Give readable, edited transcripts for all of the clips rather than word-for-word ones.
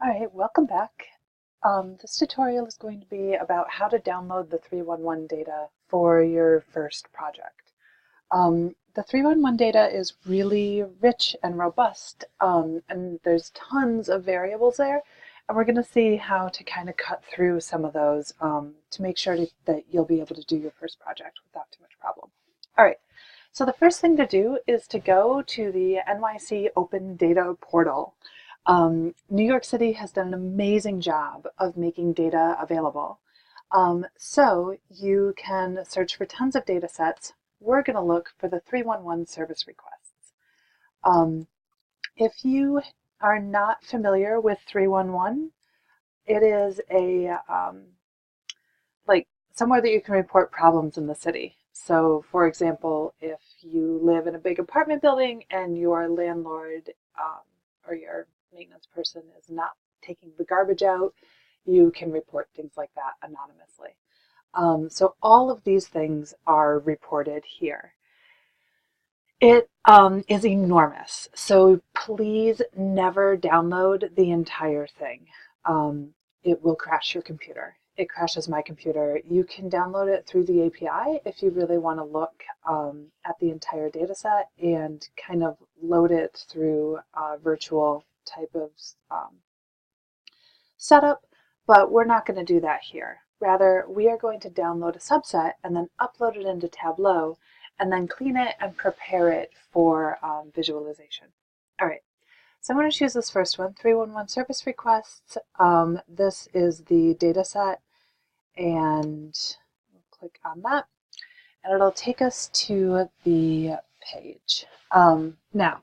All right, welcome back. This tutorial is going to be about how to download the 311 data for your first project. The 311 data is really rich and robust, and there's tons of variables there, and we're going to see how to kind of cut through some of those to make sure that you'll be able to do your first project without too much problem. All right, so the first thing to do is to go to the NYC Open Data Portal. New York City has done an amazing job of making data available. So you can search for tons of data sets. We're going to look for the 311 service requests. If you are not familiar with 311, it is like somewhere that you can report problems in the city. So for example, if you live in a big apartment building and your landlord or your maintenance person is not taking the garbage out, you can report things like that anonymously. So all of these things are reported here. It is enormous, so please never download the entire thing. It will crash your computer. It crashes my computer. You can download it through the API if you really want to look at the entire data set and kind of load it through a virtual type of setup, but we're not going to do that here. Rather, we are going to download a subset and then upload it into Tableau and then clean it and prepare it for visualization. All right, so I'm going to choose this first one, 311 service requests. This is the data set, and we'll click on that, and it'll take us to the page. Now,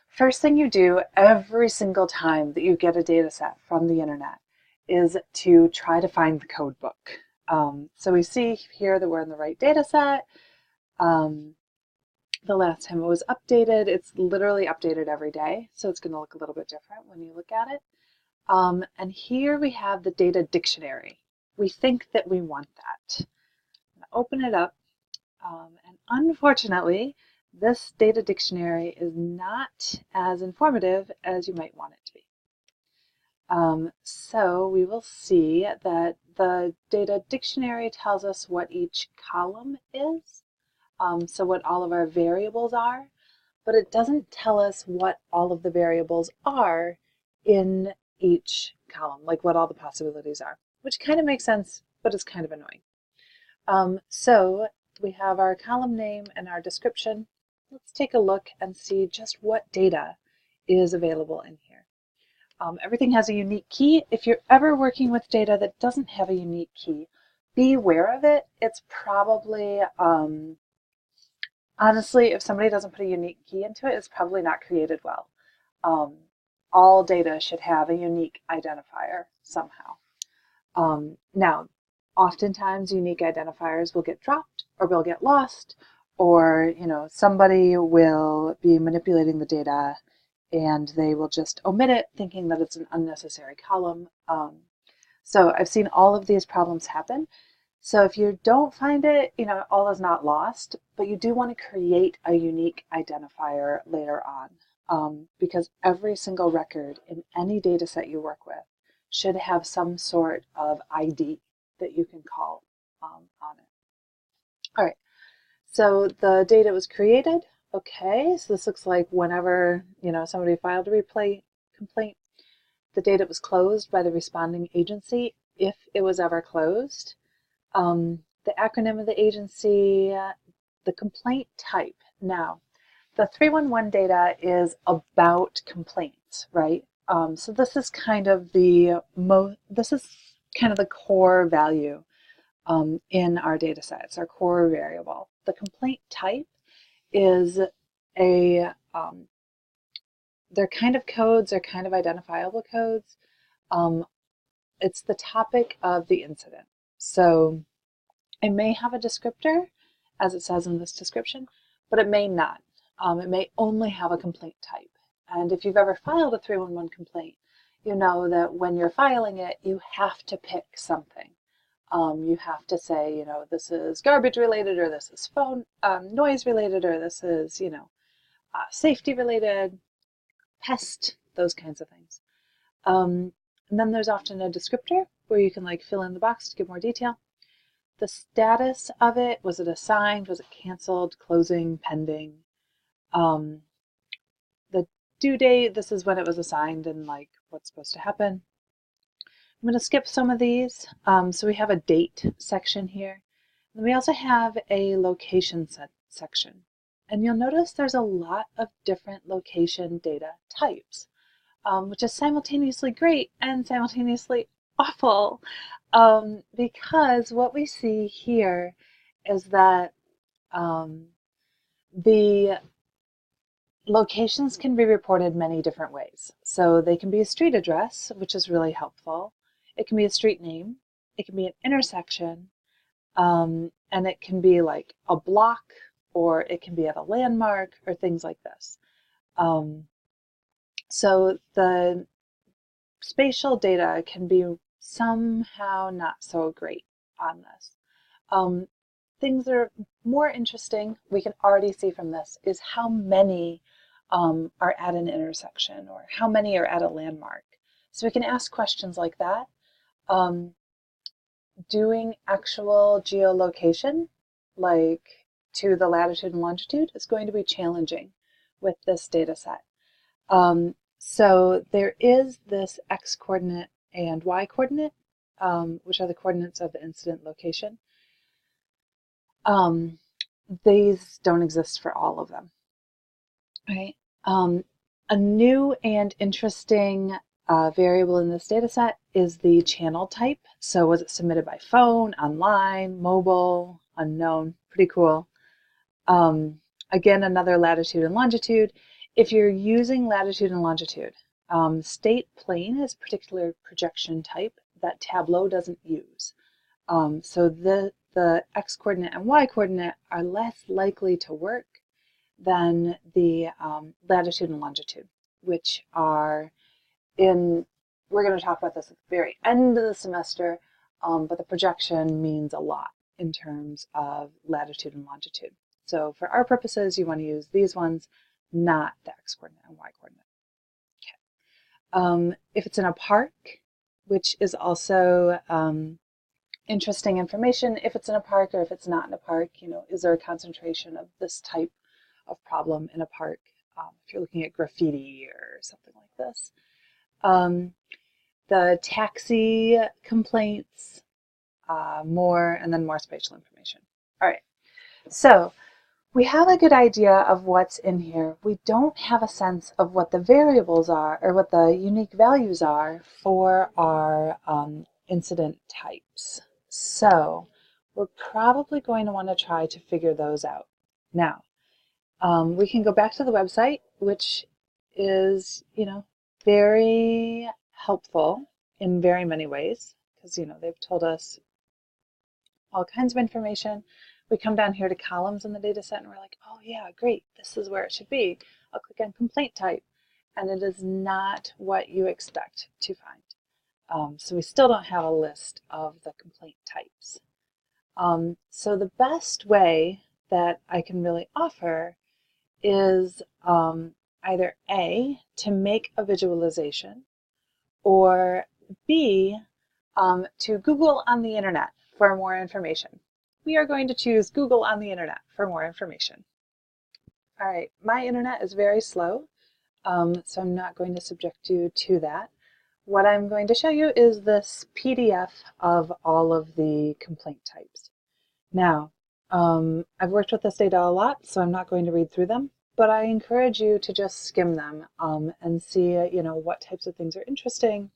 first thing you do every single time that you get a data set from the internet is to try to find the code book. So we see here that we're in the right data set. The last time it was updated, it's literally updated every day, so it's going to look a little bit different when you look at it. And here we have the data dictionary. We think that we want that. I'm going to open it up, and unfortunately, this data dictionary is not as informative as you might want it to be. So we will see that the data dictionary tells us what each column is, so what all of our variables are, but it doesn't tell us what all of the variables are in each column, like what all the possibilities are, which kind of makes sense, but it's kind of annoying. So we have our column name and our description. Let's take a look and see just what data is available in here. Everything has a unique key. If you're ever working with data that doesn't have a unique key, be aware of it. It's probably, honestly, if somebody doesn't put a unique key into it, it's probably not created well. All data should have a unique identifier somehow. Now, oftentimes unique identifiers will get dropped or will get lost, or somebody will be manipulating the data and they will just omit it thinking that it's an unnecessary column. So I've seen all of these problems happen. So if you don't find it, all is not lost, but you do want to create a unique identifier later on, because every single record in any data set you work with should have some sort of ID that you can call on it. All right, so the data was created. Okay, so this looks like whenever somebody filed a complaint, the data was closed by the responding agency, if it was ever closed. The acronym of the agency, the complaint type. Now, the 311 data is about complaints, right? So this is kind of the core value in our data set. It's our core variable. The complaint type is they're kind of codes, they're kind of identifiable codes. It's the topic of the incident. So it may have a descriptor, as it says in this description, but it may not. It may only have a complaint type. And if you've ever filed a 311 complaint, you know that when you're filing it, you have to pick something. You have to say, this is garbage related, or this is phone noise related, or this is, safety related, pest, those kinds of things. And then there's often a descriptor where you can like fill in the box to give more detail. The status of it, was it assigned, was it canceled, closing, pending? The due date, this is when it was assigned and like what's supposed to happen. I'm going to skip some of these. So we have a date section here. And we also have a location section. And you'll notice there's a lot of different location data types, which is simultaneously great and simultaneously awful, because what we see here is that the locations can be reported many different ways. So they can be a street address, which is really helpful. It can be a street name. It can be an intersection. And it can be like a block, or it can be at a landmark, or things like this. So the spatial data can be somehow not so great on this. Things that are more interesting, we can already see from this, is how many are at an intersection, or how many are at a landmark. So we can ask questions like that. Doing actual geolocation, like to the latitude and longitude, is going to be challenging with this data set. So there is this x coordinate and y coordinate, which are the coordinates of the incident location. These don't exist for all of them, right? A new and interesting variable in this data set is the channel type. So was it submitted by phone, online, mobile, unknown? Pretty cool. Again, another latitude and longitude. If you're using latitude and longitude, state plane is a particular projection type that Tableau doesn't use. So the x coordinate and y coordinate are less likely to work than the latitude and longitude, which are we're going to talk about this at the very end of the semester, but the projection means a lot in terms of latitude and longitude. So for our purposes, you want to use these ones, not the x coordinate and y coordinate. Okay. If it's in a park, which is also interesting information, if it's in a park or if it's not in a park, is there a concentration of this type of problem in a park? If you're looking at graffiti or something like this. The taxi complaints, and then more spatial information. All right, so we have a good idea of what's in here. We don't have a sense of what the variables are, or what the unique values are for our incident types. So we're probably going to want to try to figure those out. Now, we can go back to the website, which is, very helpful in very many ways, because, they've told us all kinds of information. We come down here to columns in the data set and we're like, oh yeah, great, this is where it should be. I'll click on complaint type, and it is not what you expect to find. So we still don't have a list of the complaint types. So the best way that I can really offer is either A, to make a visualization, or B, to Google on the internet for more information. We are going to choose Google on the internet for more information. All right, my internet is very slow, so I'm not going to subject you to that. What I'm going to show you is this PDF of all of the complaint types. Now, I've worked with this data a lot, so I'm not going to read through them, but I encourage you to just skim them and see, what types of things are interesting,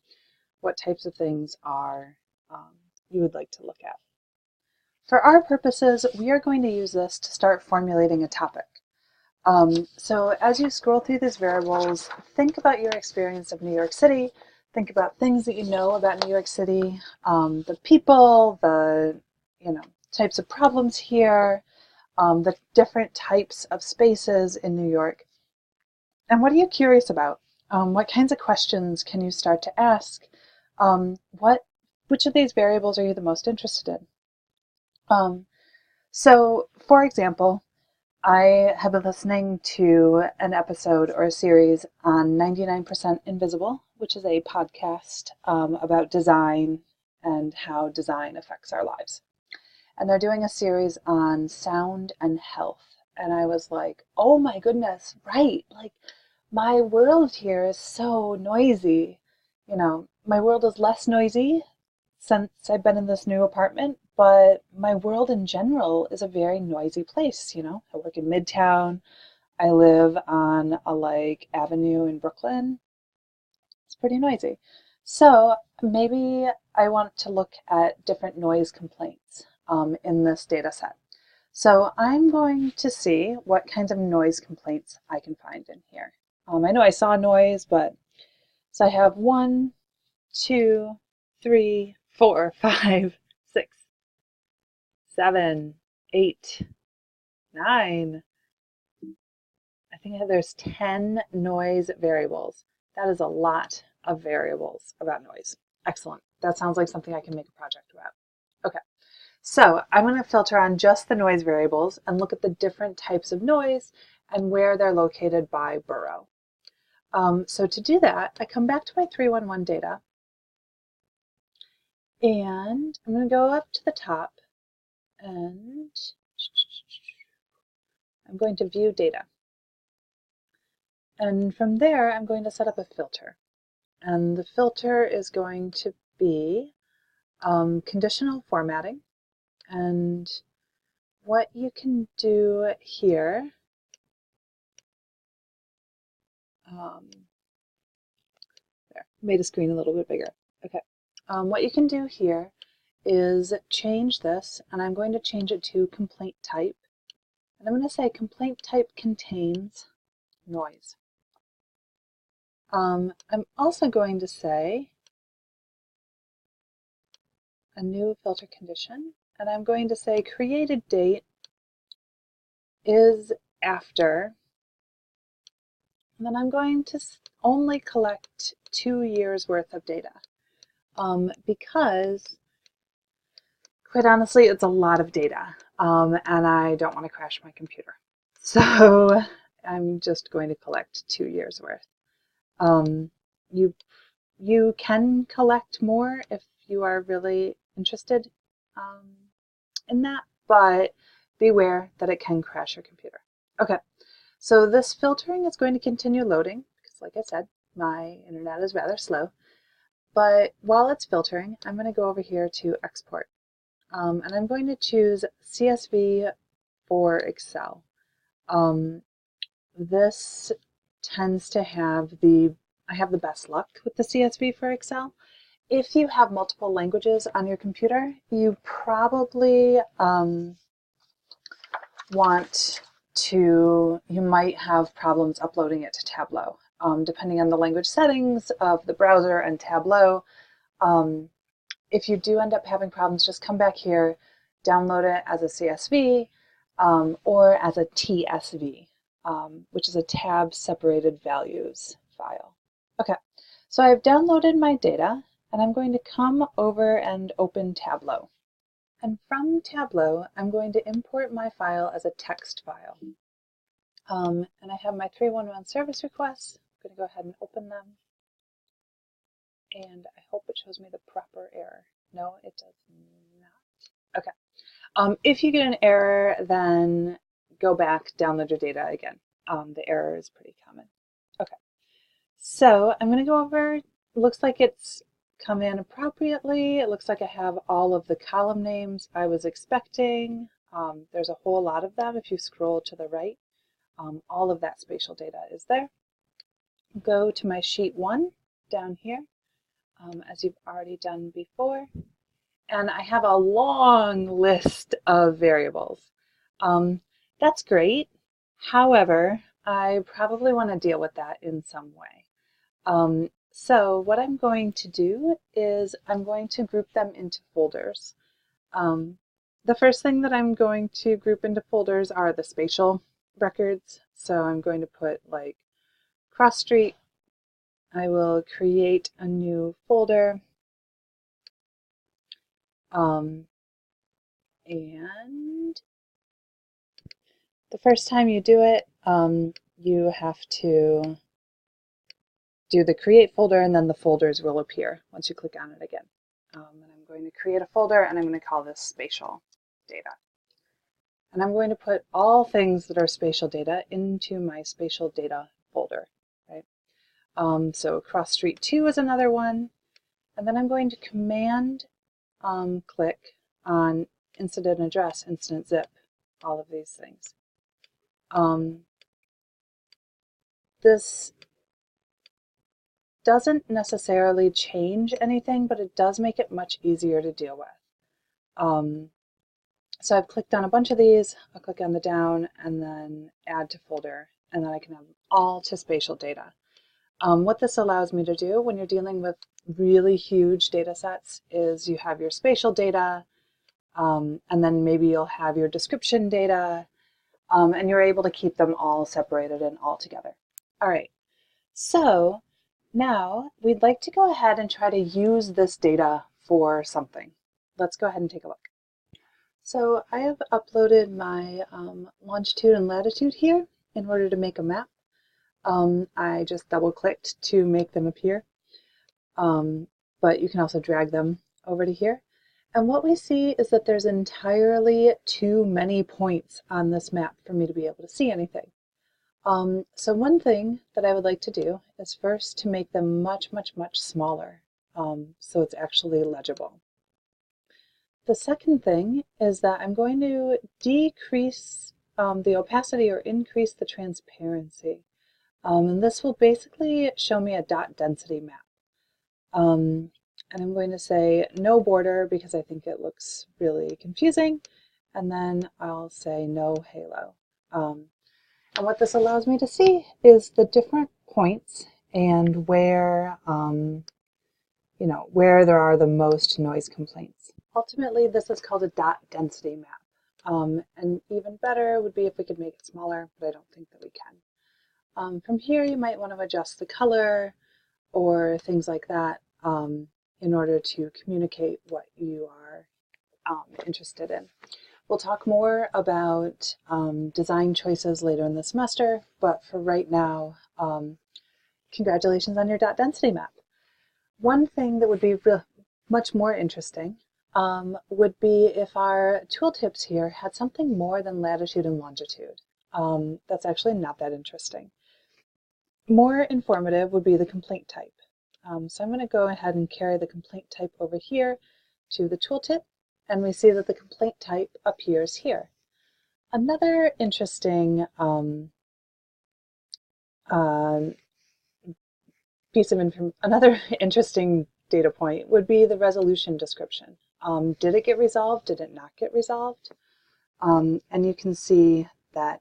what types of things are you would like to look at. For our purposes, we are going to use this to start formulating a topic. So as you scroll through these variables, think about your experience of New York City, think about things that you know about New York City, the people, the types of problems here, the different types of spaces in New York. And what are you curious about? What kinds of questions can you start to ask? Which of these variables are you the most interested in? So, for example, I have been listening to an episode or a series on 99% Invisible which is a podcast about design and how design affects our lives. And they're doing a series on sound and health. And I was like, oh my goodness, right. Like my world here is so noisy. You know, my world is less noisy since I've been in this new apartment, but my world in general is a very noisy place. You know, I work in Midtown. I live on a like avenue in Brooklyn. It's pretty noisy. So maybe I want to look at different noise complaints in this data set. So I'm going to see what kinds of noise complaints I can find in here. I know I saw noise, but so I have 1, 2, 3, 4, 5, 6, 7, 8, 9. I think there's 10 noise variables. That is a lot of variables about noise. Excellent. That sounds like something I can make a project about. Okay, so I'm going to filter on just the noise variables and look at the different types of noise and where they're located by borough. So to do that, I come back to my 311 data, and I'm going to go up to the top, and I'm going to view data. And from there, I'm going to set up a filter. And the filter is going to be conditional formatting. And what you can do here, there, made the screen a little bit bigger. Okay. What you can do here is change this, and I'm going to change it to complaint type. And I'm going to say complaint type contains noise. I'm also going to say a new filter condition, and I'm going to say created date is after, and then I'm going to only collect 2 years worth of data because quite honestly it's a lot of data and I don't want to crash my computer. So I'm just going to collect 2 years worth. You can collect more if you are really interested in that, but beware that it can crash your computer. Okay, so this filtering is going to continue loading because, like I said, my internet is rather slow. But while it's filtering, I'm going to go over here to export. And I'm going to choose CSV for Excel. This tends to have I have the best luck with the CSV for Excel. If you have multiple languages on your computer, you probably you might have problems uploading it to Tableau. Depending on the language settings of the browser and Tableau, if you do end up having problems, just come back here, download it as a CSV or as a TSV, which is a tab separated values file. Okay, so I've downloaded my data, and I'm going to come over and open Tableau. And from Tableau, I'm going to import my file as a text file. And I have my 311 service requests. I'm going to go ahead and open them. And I hope it shows me the proper error. No, it does not. Okay. If you get an error, then go back, download your data again. The error is pretty common. Okay. So I'm going to go over, it looks like it's come in appropriately. It looks like I have all of the column names I was expecting. There's a whole lot of them if you scroll to the right. All of that spatial data is there. Go to my sheet 1 down here, as you've already done before. And I have a long list of variables. That's great. However, I probably want to deal with that in some way. So what I'm going to do is I'm going to group them into folders. The first thing that I'm going to group into folders are the spatial records. So I'm going to put like cross street. I will create a new folder. And the first time you do it, you have to do the create folder, and then the folders will appear once you click on it again. And I'm going to create a folder, and I'm going to call this spatial data. And I'm going to put all things that are spatial data into my spatial data folder. Right? So cross street 2 is another one. And then I'm going to command click on incident address, incident zip, all of these things. This doesn't necessarily change anything, but it does make it much easier to deal with. So I've clicked on a bunch of these. I'll click on the down and then add to folder, and then I can have all to spatial data. What this allows me to do when you're dealing with really huge data sets is you have your spatial data, and then maybe you'll have your description data, and you're able to keep them all separated and all together. All right, so now we'd like to go ahead and try to use this data for something. Let's go ahead and take a look. So I have uploaded my longitude and latitude here in order to make a map. I just double-clicked to make them appear, but you can also drag them over to here. And what we see is that there's entirely too many points on this map for me to be able to see anything. So one thing that I would like to do is first to make them much, much, much smaller, so it's actually legible. The second thing is that I'm going to decrease the opacity or increase the transparency. And this will basically show me a dot density map. And I'm going to say no border because I think it looks really confusing. And then I'll say no halo. And what this allows me to see is the different points and where, where there are the most noise complaints. Ultimately, this is called a dot density map. And even better would be if we could make it smaller, but I don't think that we can. From here, you might want to adjust the color or things like that in order to communicate what you are interested in. We'll talk more about design choices later in the semester, but for right now, congratulations on your dot density map. One thing that would be much more interesting would be if our tooltips here had something more than latitude and longitude. That's actually not that interesting. More informative would be the complaint type. So I'm going to go ahead and carry the complaint type over here to the tooltip, and we see that the complaint type appears here. Another interesting another interesting data point would be the resolution description. Did it get resolved? Did it not get resolved? And you can see that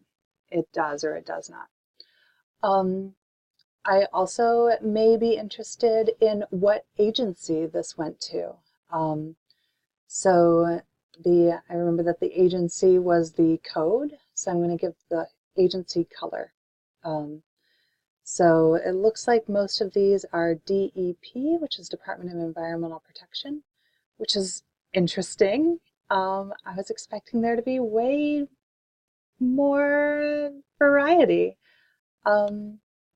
it does or it does not. I also may be interested in what agency this went to. I remember that the agency was the code, so I'm going to give the agency color. So it looks like most of these are DEP, which is Department of Environmental Protection, which is interesting. I was expecting there to be way more variety.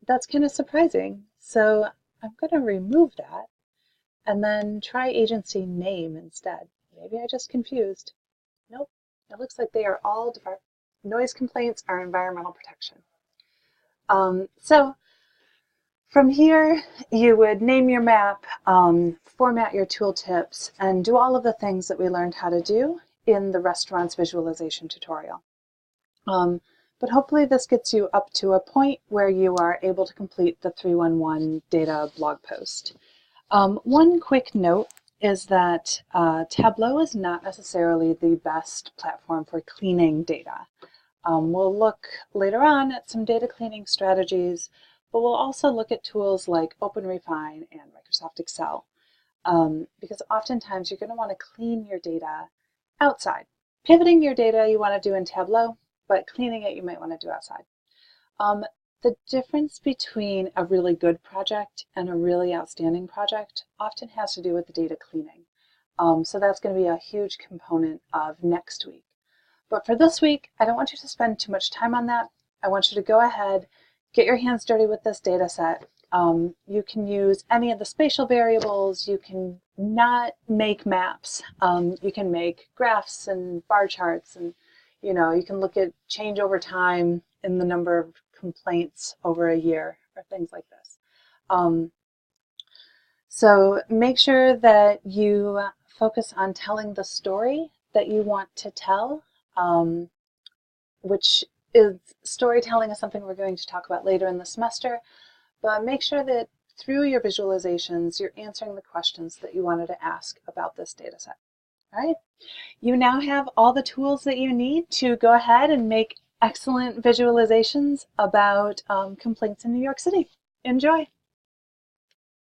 That's kind of surprising. So I'm going to remove that and then try agency name instead. Maybe I just confused. Nope, it looks like they are all noise complaints are environmental protection. So from here, you would name your map, format your tooltips, and do all of the things that we learned how to do in the restaurants visualization tutorial. But hopefully this gets you up to a point where you are able to complete the 311 data blog post. One quick note is that Tableau is not necessarily the best platform for cleaning data. We'll look later on at some data cleaning strategies, but we'll also look at tools like OpenRefine and Microsoft Excel, because oftentimes you're going to want to clean your data outside. Pivoting your data you want to do in Tableau, but cleaning it you might want to do outside. The difference between a really good project and a really outstanding project often has to do with the data cleaning. So that's going to be a huge component of next week. But for this week, I don't want you to spend too much time on that. I want you to go ahead, get your hands dirty with this data set, You can use any of the spatial variables. You can not make maps. You can make graphs and bar charts, and you can look at change over time in the number of complaints over a year or things like this. So make sure that you focus on telling the story that you want to tell, which is storytelling is something we're going to talk about later in the semester, but make sure that through your visualizations, you're answering the questions that you wanted to ask about this data set. All right? You now have all the tools that you need to go ahead and make excellent visualizations about complaints in New York City. Enjoy!